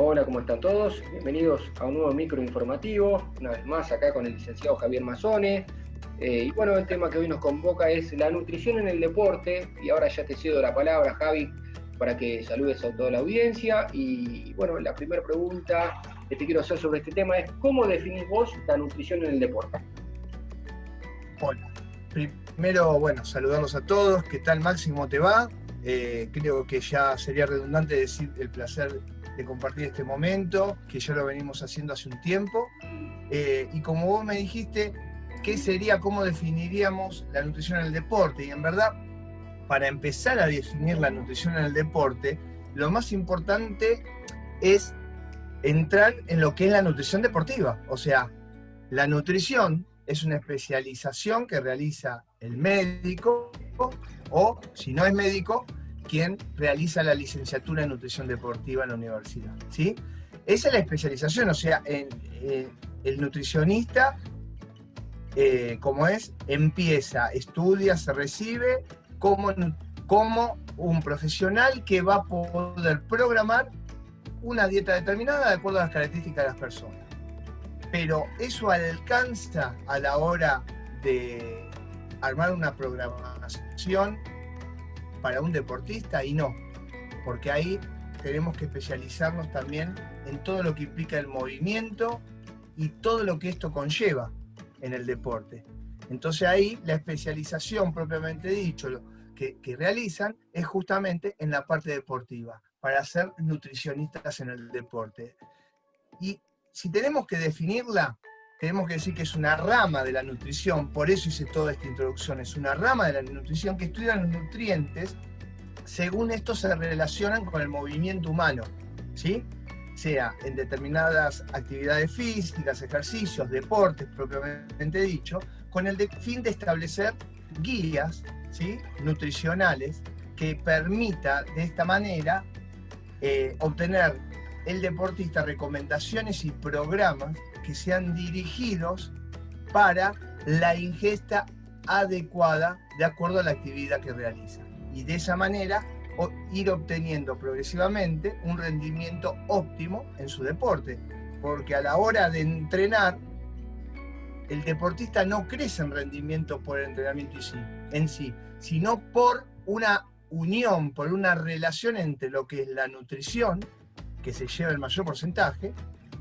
Hola, ¿cómo están todos? Bienvenidos a un nuevo micro informativo, una vez más acá con el licenciado Javier Mazzone. Y bueno, el tema que hoy nos convoca es la nutrición en el deporte. Y ahora ya te cedo la palabra, Javi, para que saludes a toda la audiencia. Y bueno, la primera pregunta que te quiero hacer sobre este tema es: ¿cómo definís vos la nutrición en el deporte? Hola. Primero, bueno, saludarlos a todos. ¿Qué tal, Máximo? ¿Te va? Creo que ya sería redundante decir el placer de compartir este momento, que ya lo venimos haciendo hace un tiempo. Y como vos me dijiste, ¿qué sería, cómo definiríamos la nutrición en el deporte? Y en verdad, para empezar a definir la nutrición en el deporte, lo más importante es entrar en lo que es la nutrición deportiva. O sea, la nutrición es una especialización que realiza el médico o, si no es médico, quien realiza la licenciatura en nutrición deportiva en la universidad, ¿sí? Esa es la especialización, o sea, el nutricionista, como es, empieza, estudia, se recibe como un profesional que va a poder programar una dieta determinada de acuerdo a las características de las personas. Pero eso alcanza a la hora de armar una programación para un deportista, y no, porque ahí tenemos que especializarnos también en todo lo que implica el movimiento y todo lo que esto conlleva en el deporte. Entonces ahí la especialización propiamente dicho que realizan es justamente en la parte deportiva, para ser nutricionistas en el deporte. Y si tenemos que definirla, tenemos que decir que es una rama de la nutrición, por eso hice toda esta introducción, es una rama de la nutrición que estudia los nutrientes según estos se relacionan con el movimiento humano, ¿sí? Sea en determinadas actividades físicas, ejercicios, deportes propiamente dicho, con el fin de establecer guías, ¿sí?, nutricionales que permita de esta manera obtener el deportista recomendaciones y programas que sean dirigidos para la ingesta adecuada de acuerdo a la actividad que realiza. Y de esa manera ir obteniendo progresivamente un rendimiento óptimo en su deporte. Porque a la hora de entrenar, el deportista no crece en rendimiento por el entrenamiento en sí, sino por una unión, por una relación entre lo que es la nutrición, que se lleva el mayor porcentaje,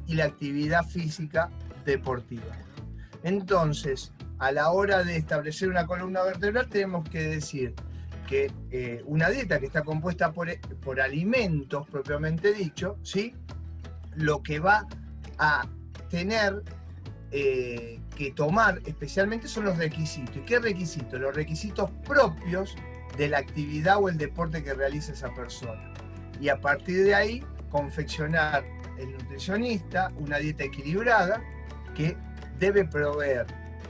y la actividad física deportiva. Entonces, a la hora de establecer una columna vertebral, tenemos que decir que una dieta que está compuesta por alimentos propiamente dicho, ¿sí?, lo que va a tener que tomar especialmente son los requisitos. ¿Y qué requisitos? Los requisitos propios de la actividad o el deporte que realiza esa persona. Y a partir de ahí, confeccionar el nutricionista una dieta equilibrada que debe proveer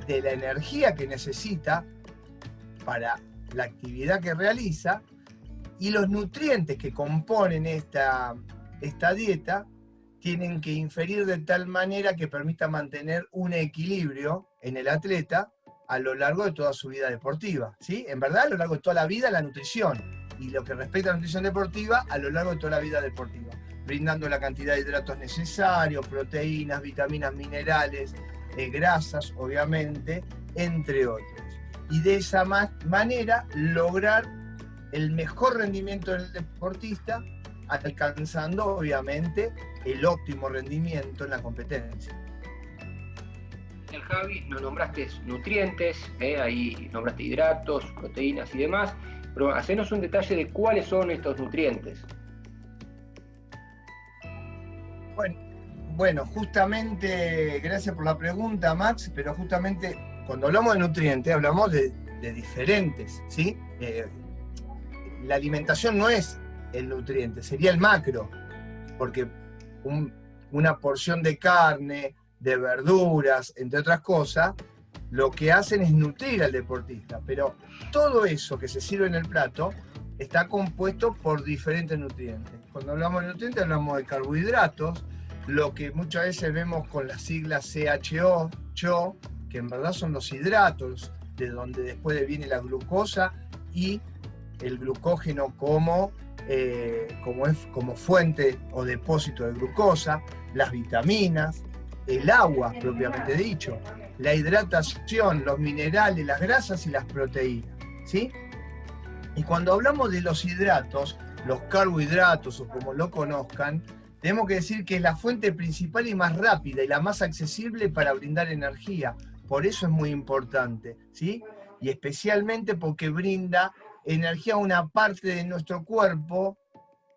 de la energía que necesita para la actividad que realiza y los nutrientes que componen esta dieta tienen que inferir de tal manera que permita mantener un equilibrio en el atleta a lo largo de toda su vida deportiva, ¿sí? En verdad, a lo largo de toda la vida, la nutrición, y lo que respecta a la nutrición deportiva, a lo largo de toda la vida deportiva, brindando la cantidad de hidratos necesarios, proteínas, vitaminas, minerales, grasas, obviamente, entre otros. Y de esa manera lograr el mejor rendimiento del deportista, alcanzando obviamente el óptimo rendimiento en la competencia. El Javi, nos nombraste nutrientes, ahí nombraste hidratos, proteínas y demás, pero hacenos un detalle de cuáles son estos nutrientes. Bueno, justamente, gracias por la pregunta, Max, pero justamente cuando hablamos de nutrientes hablamos de diferentes, ¿sí? La alimentación no es el nutriente, sería el macro, porque una porción de carne, de verduras, entre otras cosas, lo que hacen es nutrir al deportista, pero todo eso que se sirve en el plato está compuesto por diferentes nutrientes. Cuando hablamos de nutrientes hablamos de carbohidratos, lo que muchas veces vemos con las siglas CHO, que en verdad son los hidratos, de donde después viene la glucosa y el glucógeno como como fuente o depósito de glucosa, las vitaminas, el agua propiamente dicho, la hidratación, los minerales, las grasas y las proteínas, ¿sí? Y cuando hablamos de los hidratos, los carbohidratos o como lo conozcan, tenemos que decir que es la fuente principal y más rápida y la más accesible para brindar energía. Por eso es muy importante, ¿sí? Y especialmente porque brinda energía a una parte de nuestro cuerpo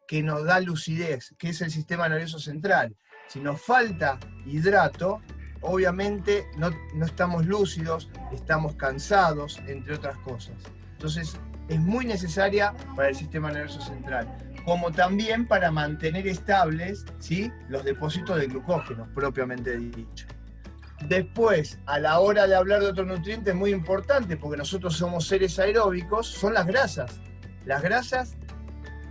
que nos da lucidez, que es el sistema nervioso central. Si nos falta hidrato, obviamente no estamos lúcidos, estamos cansados, entre otras cosas. Entonces, es muy necesaria para el sistema nervioso central, como también para mantener estables, ¿sí?, los depósitos de glucógeno, propiamente dicho. Después, a la hora de hablar de otro nutriente muy importante, porque nosotros somos seres aeróbicos, son las grasas. Las grasas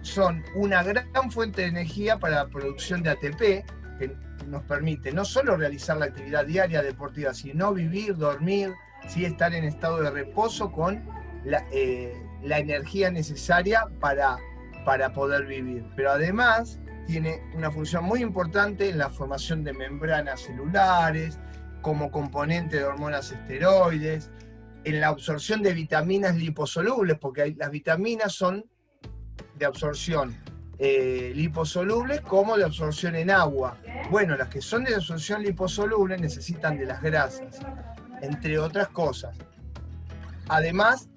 son una gran fuente de energía para la producción de ATP, que nos permite no solo realizar la actividad diaria deportiva, sino vivir, dormir, ¿sí?, estar en estado de reposo con la energía necesaria para poder vivir. Pero además tiene una función muy importante en la formación de membranas celulares, como componente de hormonas esteroides, en la absorción de vitaminas liposolubles, porque las vitaminas son de absorción liposolubles como de absorción en agua. Bueno, las que son de absorción liposoluble necesitan de las grasas, entre otras cosas. Además,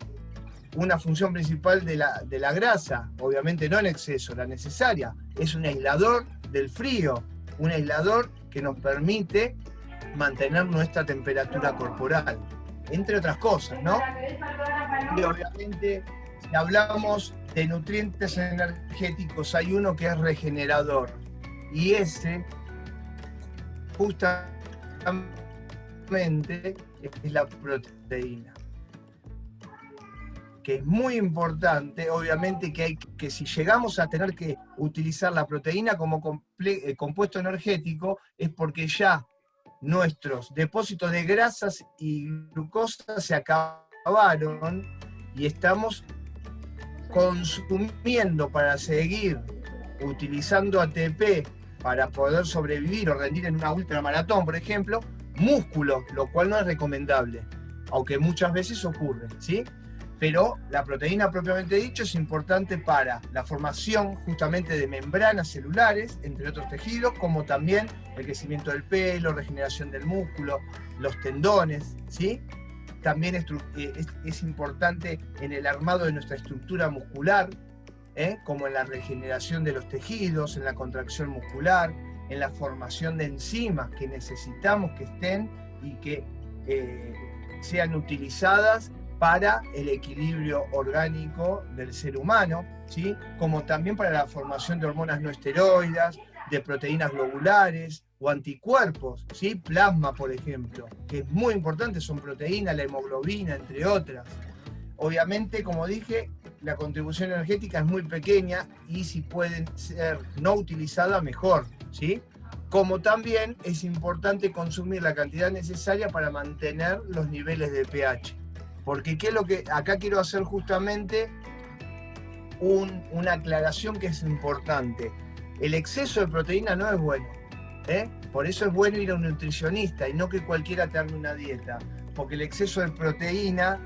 una función principal de la grasa, obviamente no en exceso, la necesaria, es un aislador del frío, un aislador que nos permite mantener nuestra temperatura corporal, entre otras cosas, ¿no? Y obviamente, si hablamos de nutrientes energéticos, hay uno que es regenerador, y ese justamente es la proteína, que es muy importante. Obviamente que si llegamos a tener que utilizar la proteína como compuesto energético, es porque ya nuestros depósitos de grasas y glucosa se acabaron y estamos consumiendo para seguir utilizando ATP para poder sobrevivir o rendir en una ultramaratón, por ejemplo, músculo, lo cual no es recomendable, aunque muchas veces ocurre, ¿sí? Pero la proteína propiamente dicho es importante para la formación justamente de membranas celulares, entre otros tejidos, como también el crecimiento del pelo, regeneración del músculo, los tendones, ¿sí? También es importante en el armado de nuestra estructura muscular, como en la regeneración de los tejidos, en la contracción muscular, en la formación de enzimas que necesitamos que estén y que sean utilizadas para el equilibrio orgánico del ser humano, ¿sí?, como también para la formación de hormonas no esteroides, de proteínas globulares o anticuerpos, ¿sí?, plasma, por ejemplo, que es muy importante, son proteínas, la hemoglobina, entre otras. Obviamente, como dije, la contribución energética es muy pequeña y si pueden ser no utilizadas, mejor, ¿sí? Como también es importante consumir la cantidad necesaria para mantener los niveles de pH. Porque ¿qué es lo que acá quiero hacer justamente? Una aclaración que es importante. El exceso de proteína no es bueno, Por eso es bueno ir a un nutricionista y no que cualquiera te haga una dieta. Porque el exceso de proteína,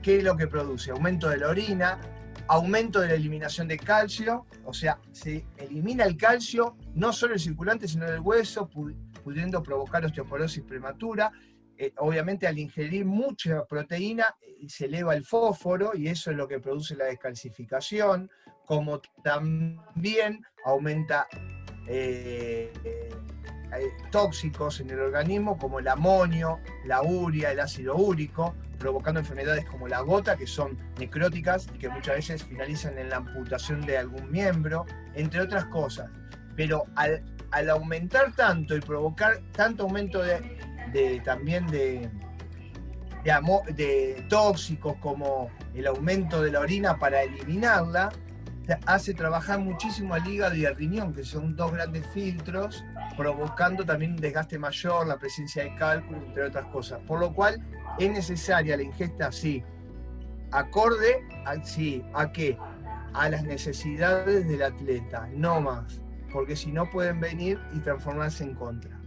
¿qué es lo que produce? Aumento de la orina, aumento de la eliminación de calcio, o sea, se elimina el calcio, no solo el circulante, sino del hueso, pudiendo provocar osteoporosis prematura. Obviamente al ingerir mucha proteína se eleva el fósforo y eso es lo que produce la descalcificación, como también aumenta tóxicos en el organismo como el amonio, la urea, el ácido úrico, provocando enfermedades como la gota, que son necróticas y que muchas veces finalizan en la amputación de algún miembro, entre otras cosas. Pero al aumentar tanto y provocar tanto aumento también de tóxicos como el aumento de la orina para eliminarla, hace trabajar muchísimo al hígado y al riñón, que son dos grandes filtros, provocando también un desgaste mayor, la presencia de cálculo, entre otras cosas. Por lo cual es necesaria la ingesta, sí, acorde a que a las necesidades del atleta, no más, porque si no pueden venir y transformarse en contra.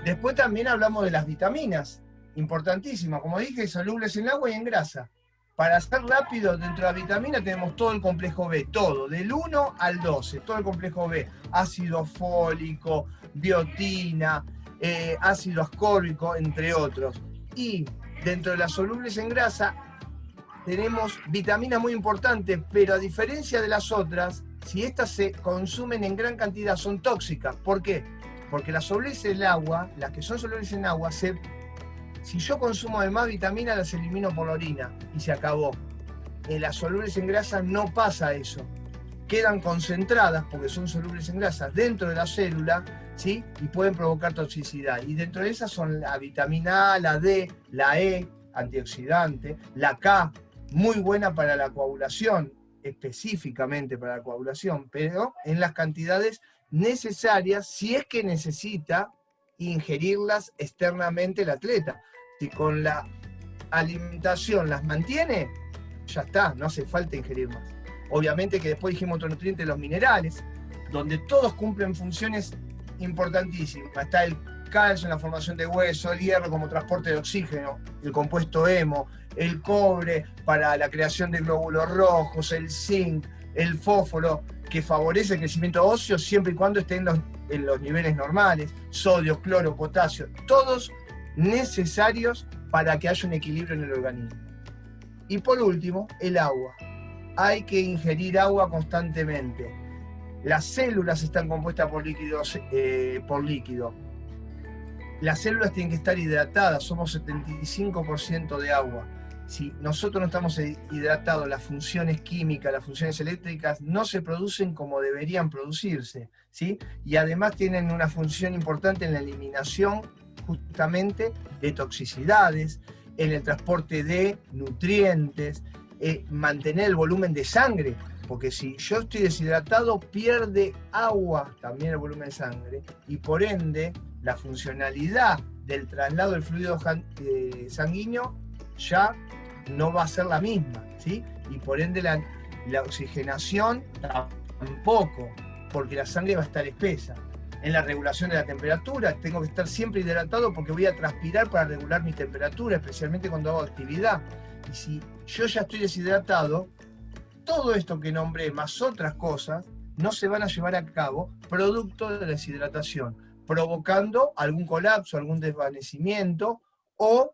Después también hablamos de las vitaminas, importantísimas, como dije, solubles en agua y en grasa. Para ser rápido, dentro de la vitamina tenemos todo el complejo B, todo, del 1 al 12, todo el complejo B, ácido fólico, biotina, ácido ascórbico, entre otros. Y dentro de las solubles en grasa tenemos vitaminas muy importantes, pero a diferencia de las otras, si estas se consumen en gran cantidad son tóxicas. ¿Por qué? Porque las solubles en agua, las que son solubles en agua, si yo consumo además vitaminas, las elimino por la orina y se acabó. En las solubles en grasa no pasa eso. Quedan concentradas, porque son solubles en grasa, dentro de la célula, ¿sí? Y pueden provocar toxicidad. Y dentro de esas son la vitamina A, la D, la E, antioxidante, la K, muy buena para la coagulación, específicamente para la coagulación, pero en las cantidades necesarias, si es que necesita ingerirlas externamente el atleta. Si con la alimentación las mantiene, ya está, no hace falta ingerir más. Obviamente que después dijimos otro nutriente, los minerales, donde todos cumplen funciones importantísimas. Está el calcio en la formación de hueso, el hierro como transporte de oxígeno, el compuesto hemo, el cobre para la creación de glóbulos rojos, el zinc, el fósforo, que favorece el crecimiento óseo siempre y cuando esté en los niveles normales, sodio, cloro, potasio, todos necesarios para que haya un equilibrio en el organismo. Y por último, el agua. Hay que ingerir agua constantemente. Las células están compuestas por líquido. Las células tienen que estar hidratadas, somos 75% de agua. Si nosotros no estamos hidratados, las funciones químicas, las funciones eléctricas no se producen como deberían producirse, ¿sí? Y además tienen una función importante en la eliminación justamente de toxicidades, en el transporte de nutrientes, mantener el volumen de sangre, porque si yo estoy deshidratado pierde agua también el volumen de sangre y por ende la funcionalidad del traslado del fluido sanguíneo ya no va a ser la misma, ¿sí? Y por ende la oxigenación tampoco, porque la sangre va a estar espesa. En la regulación de la temperatura tengo que estar siempre hidratado porque voy a transpirar para regular mi temperatura, especialmente cuando hago actividad. Y si yo ya estoy deshidratado, todo esto que nombré más otras cosas no se van a llevar a cabo producto de la deshidratación, provocando algún colapso, algún desvanecimiento o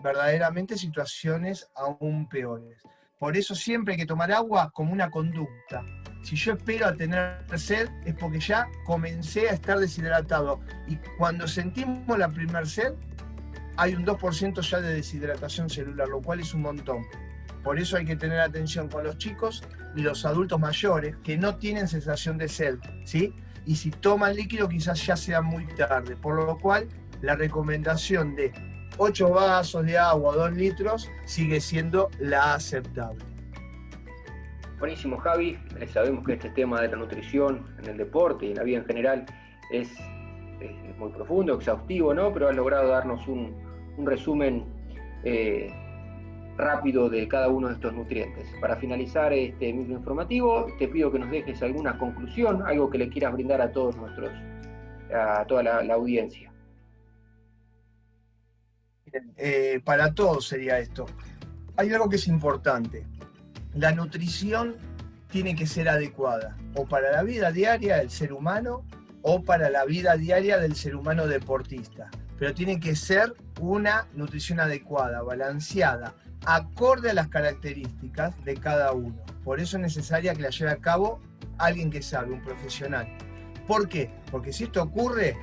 verdaderamente situaciones aún peores. Por eso siempre hay que tomar agua como una conducta. Si yo espero a tener sed es porque ya comencé a estar deshidratado. Y cuando sentimos la primer sed, hay un 2% ya de deshidratación celular, lo cual es un montón. Por eso hay que tener atención con los chicos y los adultos mayores que no tienen sensación de sed, ¿sí? Y si toman líquido quizás ya sea muy tarde, por lo cual la recomendación de 8 vasos de agua, 2 litros, sigue siendo la aceptable. Buenísimo, Javi. Sabemos que este tema de la nutrición en el deporte y en la vida en general es muy profundo, exhaustivo, ¿no? Pero has logrado darnos un resumen rápido de cada uno de estos nutrientes. Para finalizar este microinformativo, te pido que nos dejes alguna conclusión, algo que le quieras brindar a todos a toda la audiencia. Para todos sería esto. Hay algo que es importante. La nutrición tiene que ser adecuada, o para la vida diaria del ser humano, o para la vida diaria del ser humano deportista. Pero tiene que ser una nutrición adecuada, balanceada, acorde a las características de cada uno. Por eso es necesaria que la lleve a cabo alguien que sabe, un profesional. ¿Por qué? Porque si esto ocurre,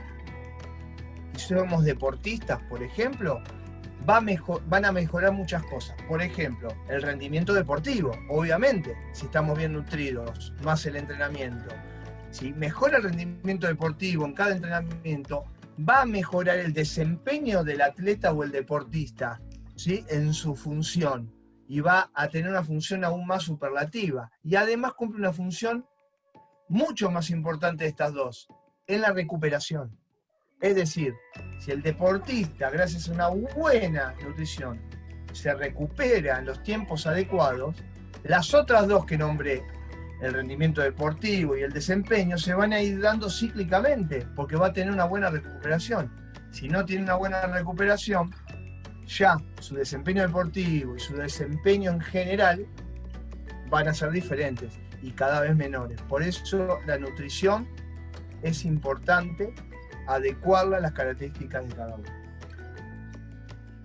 si somos deportistas, por ejemplo, van a mejorar muchas cosas. Por ejemplo, el rendimiento deportivo, obviamente, si estamos bien nutridos, más el entrenamiento. Si mejora el rendimiento deportivo en cada entrenamiento, va a mejorar el desempeño del atleta o el deportista, ¿sí? En su función, y va a tener una función aún más superlativa. Y además cumple una función mucho más importante de estas dos, en la recuperación. Es decir, si el deportista, gracias a una buena nutrición, se recupera en los tiempos adecuados, las otras dos que nombré, el rendimiento deportivo y el desempeño se van a ir dando cíclicamente, porque va a tener una buena recuperación. Si no tiene una buena recuperación, ya su desempeño deportivo y su desempeño en general van a ser diferentes y cada vez menores. Por eso la nutrición es importante adecuarla a las características de cada uno.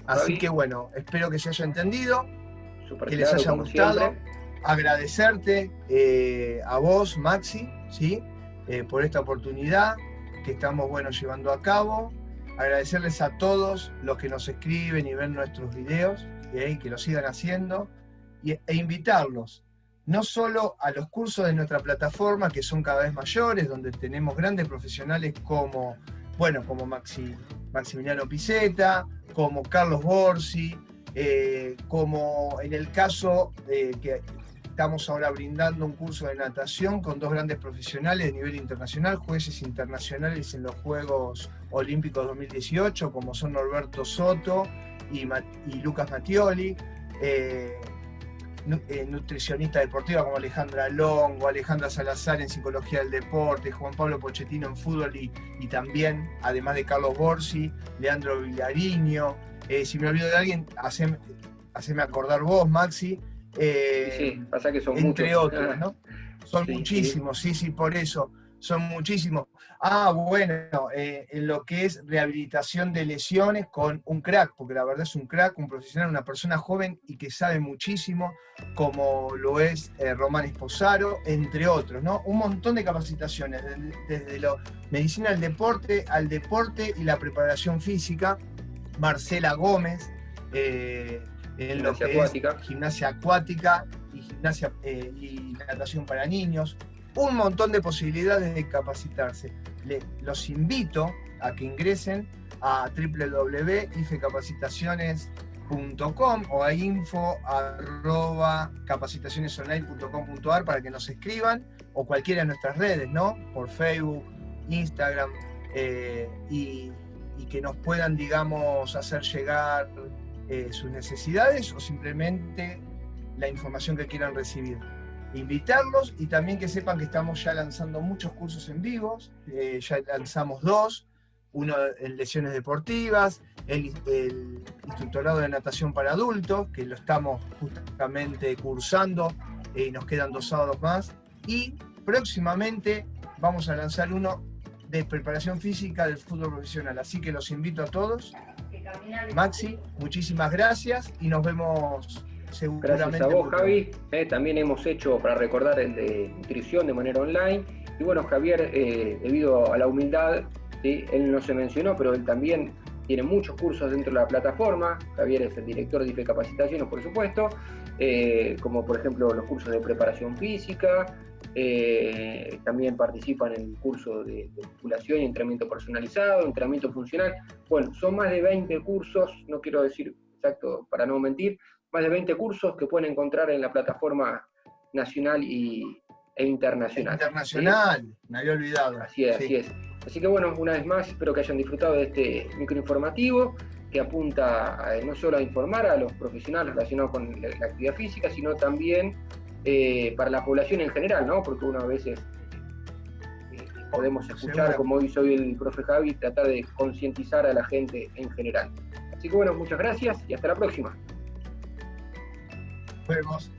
Así que bueno, espero que se haya entendido, que les haya gustado. Siempre. Agradecerte a vos, Maxi, ¿sí? Por esta oportunidad que estamos llevando a cabo. Agradecerles a todos los que nos escriben y ven nuestros videos, que lo sigan haciendo, e invitarlos no solo a los cursos de nuestra plataforma, que son cada vez mayores, donde tenemos grandes profesionales como Maximiliano Piceta, como Carlos Borsi, como en el caso que estamos ahora brindando un curso de natación con 2 grandes profesionales de nivel internacional, jueces internacionales en los Juegos Olímpicos 2018, como son Norberto Soto y Lucas Mattioli, nutricionista deportiva como Alejandra Longo, Alejandra Salazar en psicología del deporte, Juan Pablo Pochettino en fútbol y también, además de Carlos Borsi, Leandro Villariño. Si me olvido de alguien, haceme acordar vos, Maxi. Sí, pasa que son entre muchos. otros, ¿no? Son muchísimos, sí, por eso, son muchísimos. En lo que es rehabilitación de lesiones con un crack, porque la verdad es un crack, un profesional, una persona joven y que sabe muchísimo, como lo es Román Esposaro, entre otros, ¿no? Un montón de capacitaciones, desde la medicina al deporte y la preparación física. Marcela Gómez, en lo que es gimnasia acuática y natación para niños. Un montón de posibilidades de capacitarse. Los invito a que ingresen a www.ifecapacitaciones.com o a info@capacitacionesonline.com.ar para que nos escriban, o cualquiera de nuestras redes, ¿no? Por Facebook, Instagram, y que nos puedan, hacer llegar sus necesidades o simplemente la información que quieran recibir. Invitarlos y también que sepan que estamos ya lanzando muchos cursos en vivos. Ya lanzamos 2, uno en lesiones deportivas, el instructorado de natación para adultos, que lo estamos justamente cursando, y nos quedan 2 sábados más, y próximamente vamos a lanzar uno de preparación física del fútbol profesional, así que los invito a todos. Maxi, muchísimas gracias y nos vemos seguramente. Gracias a vos, Javi. También hemos hecho, para recordar, el de nutrición de manera online. Y bueno, Javier, debido a la humildad, él no se mencionó, pero él también tiene muchos cursos dentro de la plataforma. Javier es el director de IFE Capacitaciones, por supuesto, como por ejemplo los cursos de preparación física. También participa en el curso de musculación y entrenamiento personalizado, entrenamiento funcional. Bueno, son más de 20 cursos, no quiero decir exacto para no mentir, más de 20 cursos que pueden encontrar en la plataforma nacional e internacional. Internacional, ¿sí? Me había olvidado. Así es, sí. Así es. Así que bueno, una vez más, espero que hayan disfrutado de este microinformativo que apunta no solo a informar a los profesionales relacionados con la actividad física, sino también para la población en general, ¿no? Porque uno a veces podemos escuchar, como hizo hoy el profe Javi, tratar de concientizar a la gente en general. Así que bueno, muchas gracias y hasta la próxima. Nos vemos.